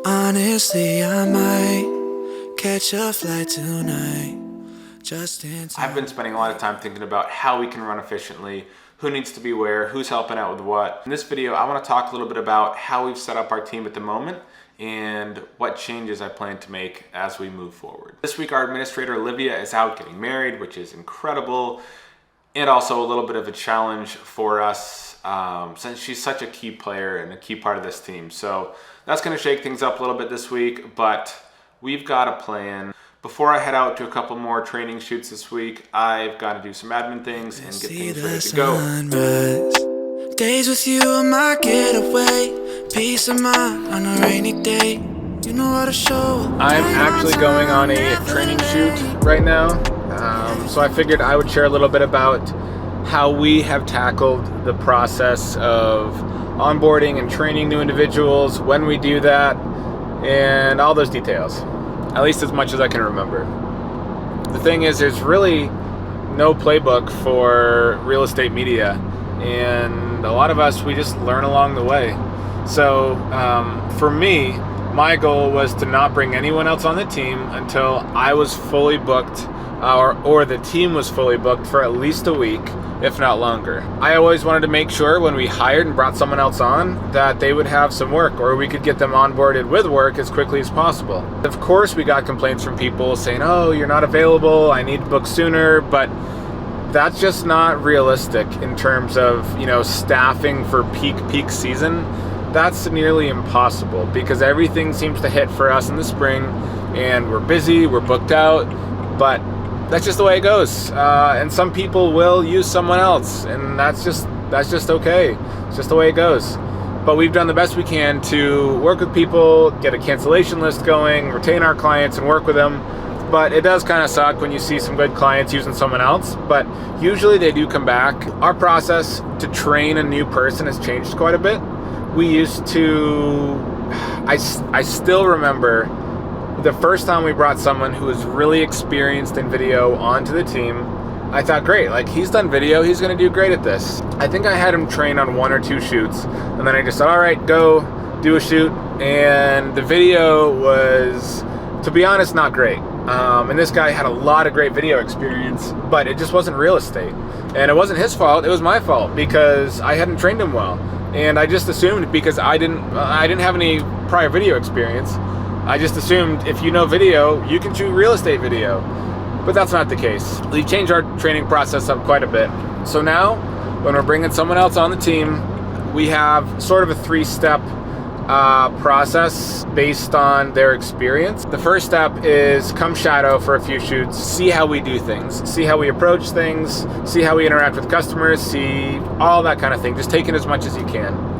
Honestly, I might catch a flight tonight. Just in time. I've been spending a lot of time thinking about how we can run efficiently, who needs to be where, who's helping out with what. In this video, I want to talk a little bit about how we've set up our team at the moment and what changes I plan to make as we move forward. This week, our administrator, Olivia, is out getting married, which is incredible, and also a little bit of a challenge for us since she's such a key player and a key part of this team. So that's going to shake things up a little bit this week, but we've got a plan. Before I head out to a couple more training shoots this week, I've got to do some admin things and get things ready to go. Sunrise. Days with you are my getaway. Peace of mind on a rainy day. You know how to show. I'm actually going on a training shoot right now, so I figured I would share a little bit about how we have tackled the process of onboarding and training new individuals, when we do that, and all those details. At least as much as I can remember. The thing is, there's really no playbook for real estate media, and a lot of us, we just learn along the way. So for me, my goal was to not bring anyone else on the team until I was fully booked, or the team was fully booked for at least a week, if not longer. I always wanted to make sure when we hired and brought someone else on that they would have some work, or we could get them onboarded with work as quickly as possible. Of course, we got complaints from people saying, oh, you're not available, I need to book sooner, but that's just not realistic in terms of, staffing for peak season. That's nearly impossible because everything seems to hit for us in the spring and we're busy, we're booked out, but that's just the way it goes. And some people will use someone else, and that's just okay. It's just the way it goes. But we've done the best we can to work with people, get a cancellation list going, retain our clients and work with them. But it does kind of suck when you see some good clients using someone else, but usually they do come back. Our process to train a new person has changed quite a bit. We used to, I still remember the first time we brought someone who was really experienced in video onto the team. I thought, great, he's done video, he's gonna do great at this. I think I had him train on 1 or 2 shoots, and then I just said, all right, go do a shoot. And the video was, to be honest, not great. And this guy had a lot of great video experience, but it just wasn't real estate. And it wasn't his fault, it was my fault because I hadn't trained him well. And I just assumed, because I didn't have any prior video experience, I just assumed if you know video, you can shoot real estate video. But that's not the case. We've changed our training process up quite a bit. So now, when we're bringing someone else on the team, we have sort of a 3-step process based on their experience. The first step is come shadow for a few shoots, see how we do things, see how we approach things, see how we interact with customers, see all that kind of thing. Just take in as much as you can.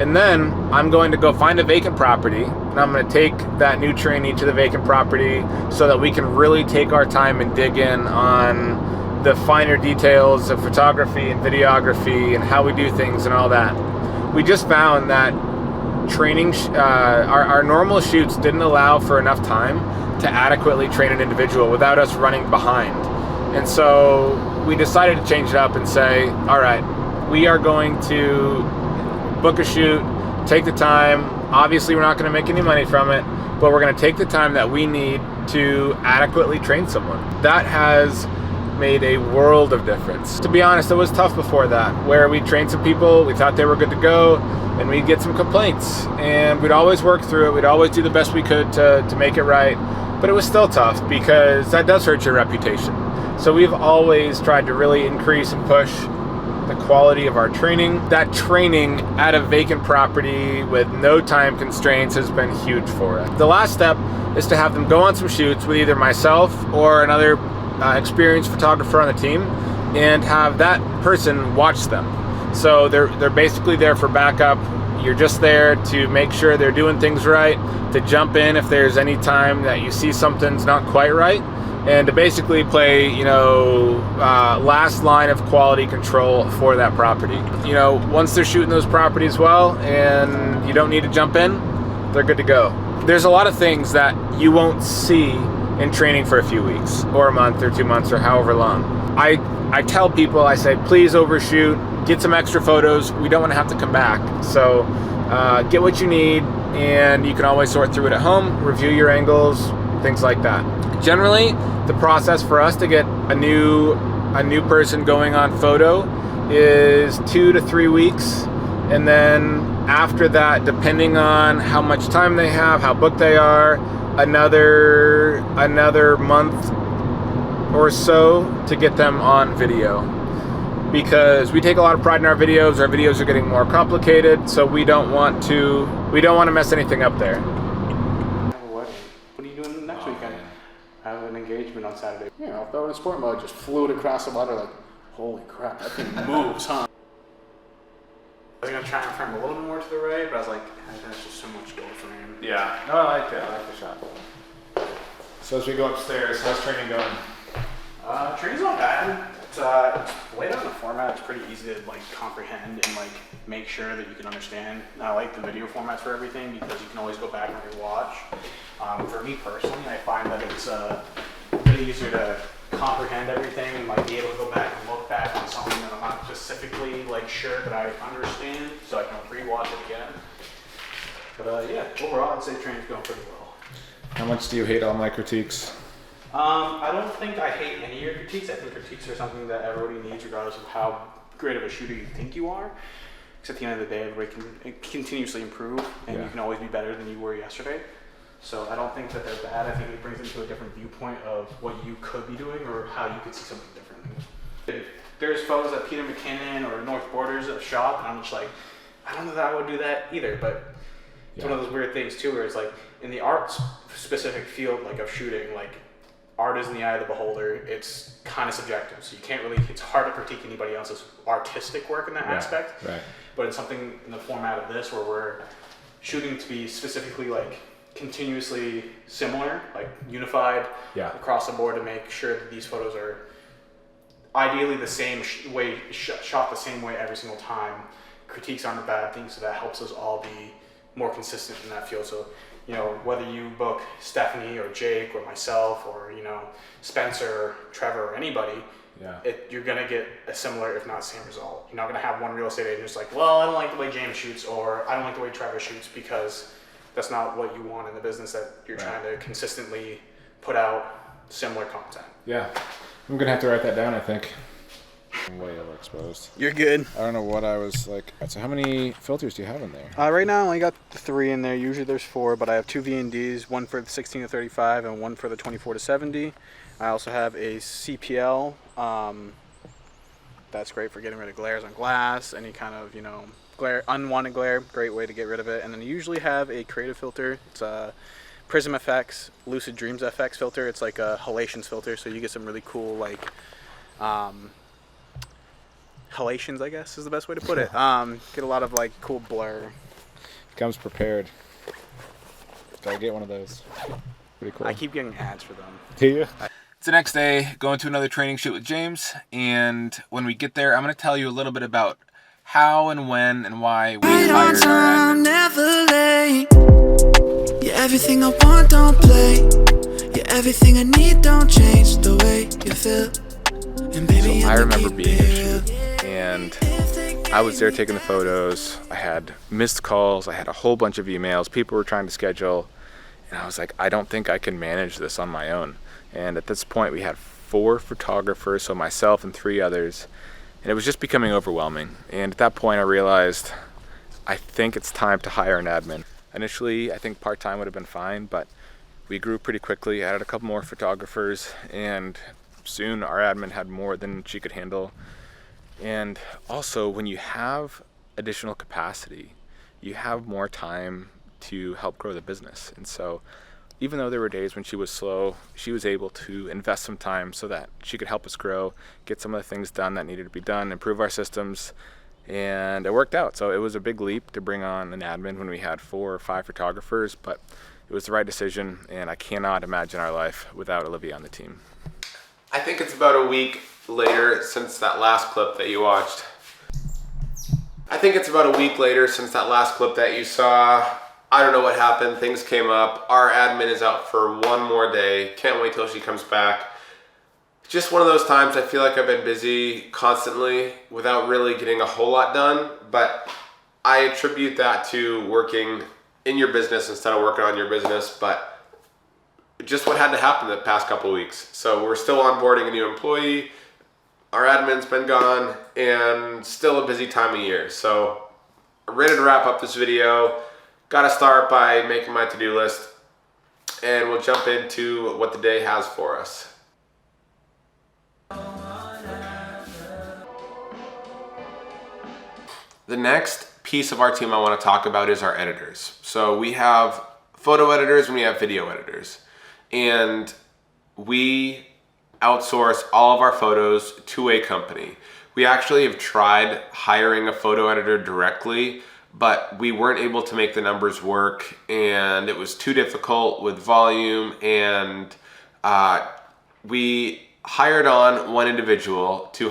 And then I'm going to go find a vacant property, and I'm going to take that new trainee to the vacant property so that we can really take our time and dig in on the finer details of photography and videography and how we do things and all that. We just found that training, our normal shoots didn't allow for enough time to adequately train an individual without us running behind. And so we decided to change it up and say, all right, we are going to book a shoot, take the time. Obviously, we're not going to make any money from it, but we're going to take the time that we need to adequately train someone. That has made a world of difference. To be honest, it was tough before that, where we trained some people, we thought they were good to go, and we'd get some complaints, and we'd always work through it. We'd always do the best we could to make it right, but it was still tough because that does hurt your reputation. So we've always tried to really increase and push the quality of our training. That training at a vacant property with no time constraints has been huge for us. The last step is to have them go on some shoots with either myself or another experienced photographer on the team, and have that person watch them. So they're basically there for backup. You're just there to make sure they're doing things right, to jump in if there's any time that you see something's not quite right, and to basically play, last line of quality control for that property. Once they're shooting those properties well and you don't need to jump in, they're good to go. There's a lot of things that you won't see in training for a few weeks or a month or 2 months or however long. I tell people, I say, please overshoot, get some extra photos. We don't want to have to come back. So get what you need, and you can always sort through it at home, review your angles, things like that. Generally, the process for us to get a new person going on photo is 2 to 3 weeks, and then after that, depending on how much time they have, how booked they are, another month or so to get them on video. Because we take a lot of pride in our videos are getting more complicated, so we don't want to mess anything up there. What are you doing next weekend? I have an engagement on Saturday. Yeah, I'll throw it in sport mode. Just flew it across the water like, holy crap, that thing moves, huh? I was gonna try and frame a little bit more to the right, but I was like, that's just so much gold frame. Yeah, no, I like that. I like the shot. So as we go upstairs, how's training going? Training's not bad. It's laid out in the format. It's pretty easy to like comprehend and like make sure that you can understand. And I like the video formats for everything because you can always go back and rewatch. For me personally, I find that it's really easier to comprehend everything and like be able to go back and look back on something that I'm not specifically like sure that I understand, so I can rewatch it again. But yeah, overall, I'd say training's going pretty well. How much do you hate all my critiques? I don't think I hate any of your critiques. I think critiques are something that everybody needs regardless of how great of a shooter you think you are. Because at the end of the day, everybody can continuously improve, and you can always be better than you were yesterday. So I don't think that they're bad. I think it brings them to a different viewpoint of what you could be doing or how you could see something differently. There's photos that Peter McKinnon or North Borders have shot, and I'm just like, I don't know that I would do that either, but it's one of those weird things too, where it's like, in the art specific field like of shooting, like, art is in the eye of the beholder. It's kind of subjective, so you can't really, it's hard to critique anybody else's artistic work in that aspect. Right. But in something in the format of this, where we're shooting to be specifically like continuously similar, like unified across the board to make sure that these photos are ideally the same way, shot the same way every single time. Critiques aren't a bad thing, so that helps us all be more consistent in that field. So, you know, whether you book Stephanie or Jake or myself or, you know, Spencer, Trevor, or anybody, you're going to get a similar, if not same result. You're not going to have one real estate agent just like, well, I don't like the way James shoots, or I don't like the way Trevor shoots, because that's not what you want in the business, that you're trying to consistently put out similar content. Yeah. I'm going to have to write that down, I think. I'm way overexposed. You're good. I don't know what I was like. So how many filters do you have in there? Right now I only got 3 in there. Usually there's 4, but I have 2 V&Ds, one for the 16 to 35 and one for the 24 to 70. I also have a CPL. That's great for getting rid of glares on glass, any kind of, you know, glare, unwanted glare, great way to get rid of it. And then I usually have a creative filter. It's a Prism FX, Lucid Dreams FX filter. It's like a halations filter, so you get some really cool, like, halations, I guess is the best way to put it. Get a lot of like cool blur. Comes prepared. Gotta get one of those. Pretty cool. I keep getting ads for them. Do you? It's the next day, going to another training shoot with James, and when we get there, I'm gonna tell you a little bit about how and when and why we Right on hired our time, admin. never late. Yeah, everything I want, don't play. Yeah, everything I need, don't change the way you feel. And baby, So I I'ma remember keep being it at a real. shoot, and I was there taking the photos. I had missed calls. I had a whole bunch of emails. People were trying to schedule, and I was like, I don't think I can manage this on my own. And at this point, we had 4 photographers, so myself and 3 others, and it was just becoming overwhelming. And at that point, I realized I think it's time to hire an admin. Initially, I think part-time would have been fine, but we grew pretty quickly, added a couple more photographers, and soon our admin had more than she could handle. And also, when you have additional capacity, you have more time to help grow the business. And so even though there were days when she was slow, she was able to invest some time so that she could help us grow, get some of the things done that needed to be done, improve our systems, and it worked out. So it was a big leap to bring on an admin when we had 4 or 5 photographers, but it was the right decision, and I cannot imagine our life without Olivia on the team. I think it's about a week later since that last clip that you watched. I think it's about a week later since that last clip that you saw. I don't know what happened. Things came up. Our admin is out for 1 more day. Can't wait till she comes back. Just one of those times I feel like I've been busy constantly without really getting a whole lot done, but I attribute that to working in your business instead of working on your business, but just what had to happen the past couple of weeks. So we're still onboarding a new employee, our admin's been gone, and still a busy time of year. So ready to wrap up this video. Gotta start by making my to-do list, and we'll jump into what the day has for us. The next piece of our team I want to talk about is our editors. So we have photo editors and we have video editors. And we outsource all of our photos to a company. We actually have tried hiring a photo editor directly, but we weren't able to make the numbers work, and it was too difficult with volume, and we hired on one individual to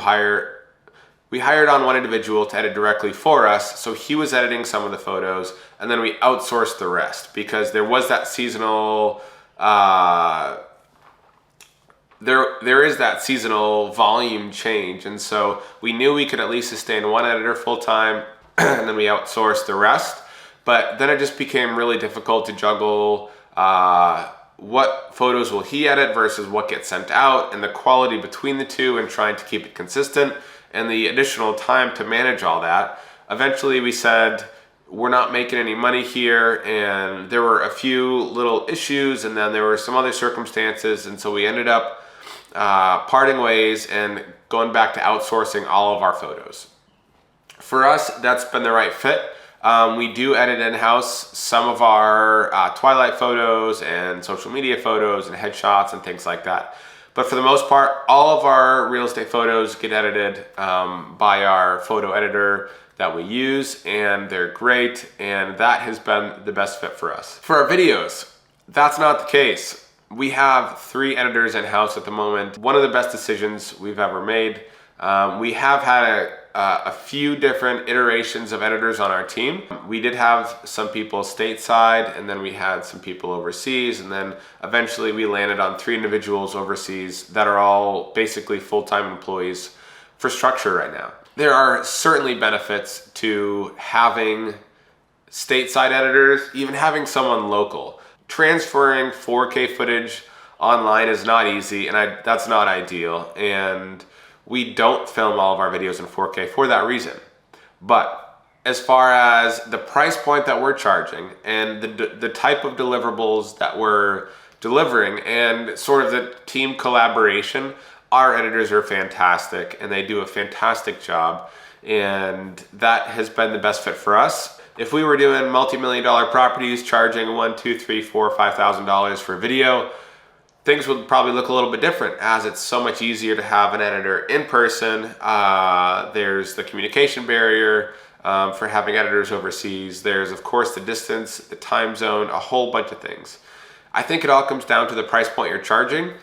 edit directly for us. So he was editing some of the photos, and then we outsourced the rest because there was that seasonal there is that seasonal volume change, and so we knew we could at least sustain one editor full time, and then we outsourced the rest. But then it just became really difficult to juggle what photos will he edit versus what gets sent out, and the quality between the two, and trying to keep it consistent, and the additional time to manage all that. Eventually we said, we're not making any money here, and there were a few little issues, and then there were some other circumstances, and so we ended up parting ways and going back to outsourcing all of our photos. For us, that's been the right fit. We do edit in-house some of our Twilight photos and social media photos and headshots and things like that. But for the most part, all of our real estate photos get edited by our photo editor that we use, and they're great, and that has been the best fit for us. For our videos, that's not the case. We have 3 editors in-house at the moment. One of the best decisions we've ever made. We have had a few different iterations of editors on our team. We did have some people stateside, and then we had some people overseas, and then eventually we landed on 3 individuals overseas that are all basically full-time employees for Structure right now. There are certainly benefits to having stateside editors, even having someone local. Transferring 4K footage online is not easy, and that's not ideal, and we don't film all of our videos in 4K for that reason. But as far as the price point that we're charging and the type of deliverables that we're delivering and sort of the team collaboration, our editors are fantastic, and they do a fantastic job, and that has been the best fit for us. If we were doing multi-million-dollar properties, charging $1,000, $2,000, $3,000, $4,000, $5,000 for video, things would probably look a little bit different, as it's so much easier to have an editor in person. There's the communication barrier for having editors overseas. There's, of course, the distance, the time zone, a whole bunch of things. I think it all comes down to the price point you're charging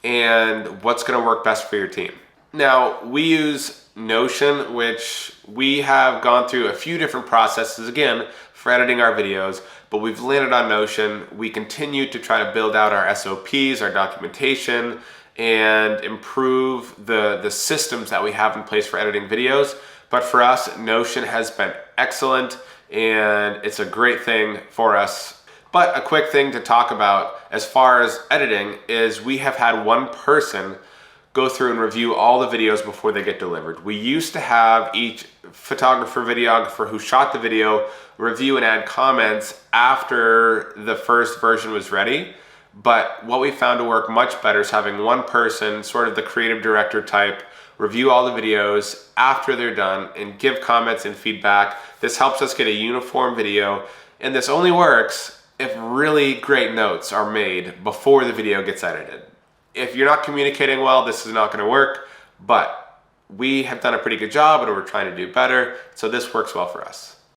and what's going to work best for your team. Now, we use Notion, which we have gone through a few different processes, again, for editing our videos, but we've landed on Notion. We continue to try to build out our SOPs, our documentation, and improve the systems that we have in place for editing videos. But for us, Notion has been excellent, and it's a great thing for us. But a quick thing to talk about as far as editing is we have had one person go through and review all the videos before they get delivered. We used to have each photographer, videographer who shot the video review and add comments after the first version was ready. But what we found to work much better is having one person, sort of the creative director type, review all the videos after they're done and give comments and feedback. This helps us get a uniform video, and this only works if really great notes are made before the video gets edited. If you're not communicating well, this is not going to work, but we have done a pretty good job and we're trying to do better, so this works well for us.